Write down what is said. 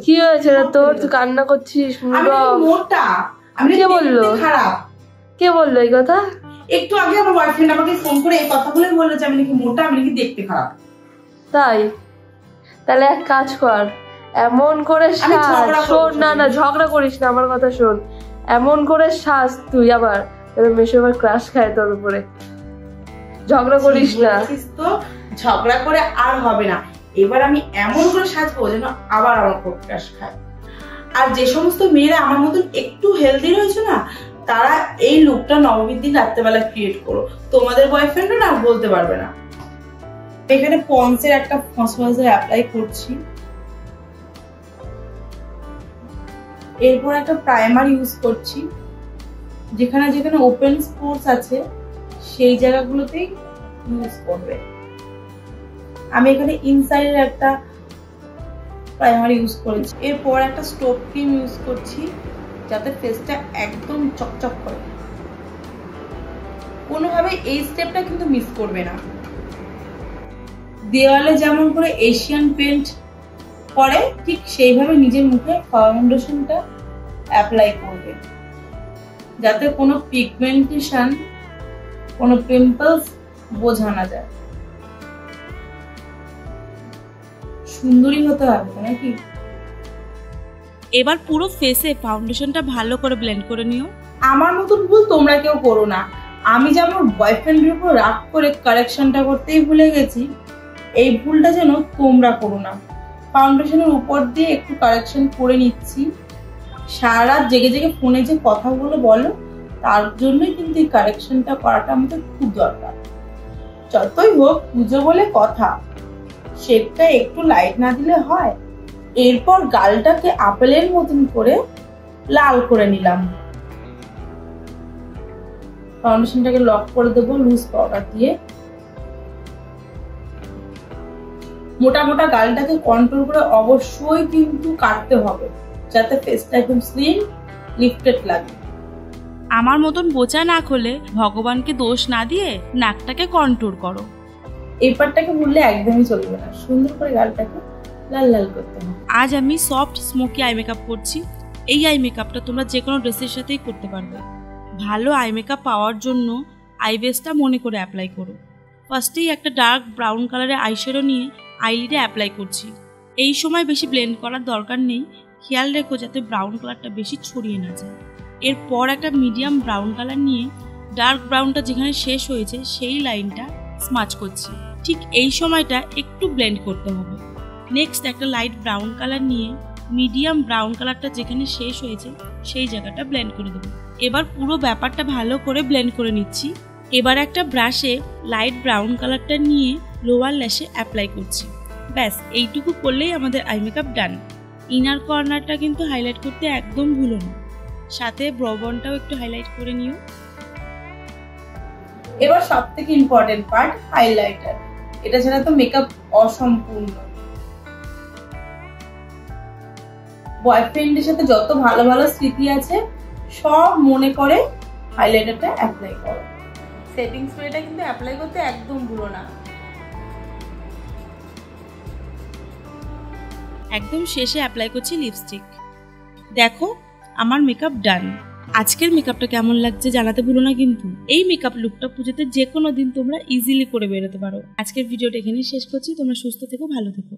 কি হয়েছে রে তোর? তুই কান্না করছিস? মোটা আমি কে বললো? খারাপ কে বললো এই কথা? একটু আগে আমার বয়ফ্রেন্ড আমাকে ফোন করে এই কথাগুলোই বললো যে আমি নাকি মোটা, আমি নাকি দেখতে খারাপ। তাই? তাহলে এক কাজ কর, এমন করে শোন, না না ঝগড়া করিস না, আমার কথা শোন। এমন করে শ্বাস তুই আবার মেশো আবার ক্রাশ খায় তোর উপরে। ঝগড়া করিস না তো, ঝগড়া করে আর হবে না। এবার আমি এমন করে সাজবো যেন আবার আমার ক্রাশ খায়। আর যে সমস্ত মেয়েরা আমার মতন একটু হেলদি রয়েছে না, তারা এই লুকটা নবমীর দিন রাত্রেবেলা ক্রিয়েট করো, তোমাদের বয়ফ্রেন্ড না বলতে পারবে না। এখানে পন্সের একটা ময়শ্চারাইজার অ্যাপ্লাই করছি, এরপর একটা প্রাইমার ইউজ করছি। যেখানে যেখানে ওপেন স্পোর্টস আছে সেই জায়গাগুলোতেই ইউজ করবে। আমি এখানে ইনসাইডের একটা প্রাইমার ইউজ করেছি, এরপর একটা স্টোভ ক্রিম ইউজ করছি যাতে ফেসটা একদম চকচক করে। কোনোভাবে এই স্টেপটা কিন্তু মিস করবে না। দেওয়ালে যেমন করে এশিয়ান পেইন্ট করে ঠিক সেইভাবে নিজের মুখে ফাউন্ডেশনটা অ্যাপ্লাই করবে যাতে কোনো পিগমেন্টেশন, কোনো পিম্পলস বোঝা না যায়। সুন্দরী হতে হবে নাকি? এবার পুরো ফেসে ফাউন্ডেশনটা ভালো করে ব্লেন্ড করে নিও। আমার মতন ভুল তোমরা কেউ করো না। আমি যে আমার বয়ফ্রেন্ডের উপর রাগ করে কারেকশনটা করতেই ভুলে গেছি, এই ভুলটা যেন তোমরা করো না। ফাউন্ডেশনের উপর দিয়ে একটু কারেকশন করে নিচ্ছি। সারা রাত জেগে জেগে ফোনে যে কথাগুলো বলো, তার জন্যই কিন্তু এই কারেকশনটা করাটা আমাদের খুব দরকার। যতই হোক পুজো বলে কথা, শেপটা একটু লাইট না দিলে হয়। এরপর গালটাকে আপেলের মতন করে লাল করে নিলাম। ফাউন্ডেশনটাকে লক করে দেবো লুজ পাউডার দিয়ে। মোটা মোটা গালটাকে কন্ট্রোল করে অবশ্যই কিন্তু কাটতে হবে যাতে ফেসটা একদম স্লিম লিফটেড লাগে। আমার মতন বোচা না খোলে ভগবানকে দোষ না দিয়ে নাকটাকে কন্ট্রোল করো। এই পার্টটাকে ভুললে একদমই চলবে না, সুন্দর করে গালটাকে লাল লাল করতে হবে। আজ আমি সফট স্মোকি আই মেকআপ করছি। এই আই মেকআপটা তোমরা যে কোনো ড্রেসের সাথেই করতে পারবে। ভালো আই মেকআপ পাওয়ার জন্য আই বেসটা মনে করে অ্যাপ্লাই করো। ফার্স্টেই একটা ডার্ক ব্রাউন কালারের আইশ্যাডো নিয়ে আইলিডে অ্যাপ্লাই করছি। এই সময় বেশি ব্লেন্ড করার দরকার নেই, খেয়াল রেখো যাতে ব্রাউন কালারটা বেশি ছড়িয়ে না যায়। এরপর একটা মিডিয়াম ব্রাউন কালার নিয়ে ডার্ক ব্রাউনটা যেখানে শেষ হয়েছে সেই লাইনটা স্মাচ করছি। ঠিক এই সময়টা একটু ব্লেন্ড করতে হবে। নেক্সট একটা লাইট ব্রাউন কালার নিয়ে মিডিয়াম ব্রাউন কালারটা যেখানে শেষ হয়েছে সেই জায়গাটা ব্লেন্ড করে দেবো। এবার পুরো ব্যাপারটা ভালো করে ব্লেন্ড করে নিচ্ছি। এবার একটা ব্রাশে লাইট ব্রাউন কালারটা নিয়ে লোয়ার ল্যাশে অ্যাপ্লাই করছি। ব্যাস এইটুকু করলেই আমাদের আই মেকআপ ডান। ইনার কর্নারটা কিন্তু হাইলাইট করতে একদম ভুলো না, সাথে ব্রবনটাও একটু হাইলাইট করে নিও। এবার সব থেকে ইম্পর্টেন্ট পার্ট হাইলাইটার। এটা ছাড়া তো মেকআপ অসম্পূর্ণ। বয়ফ্রেন্ডের সাথে যত ভালো ভালো স্মৃতি আছে সব মনে করে হাইলাইটারটা অ্যাপ্লাই করো। সেটিং স্প্রেটা কিন্তু অ্যাপ্লাই করতে একদম ভুলো না। একদম শেষে অ্যাপ্লাই করছি লিপস্টিক। দেখো আমার মেকআপ ডান। আজকের মেকআপটা কেমন লাগছে জানাতে ভুলো না কিন্তু। এই মেকআপ লুকটা পুজোতে যে কোনো দিন তোমরা ইজিলি করে বেরোতে পারো। আজকের ভিডিওটা এখানেই শেষ করছি। তোমরা সুস্থ থেকো, ভালো থেকো।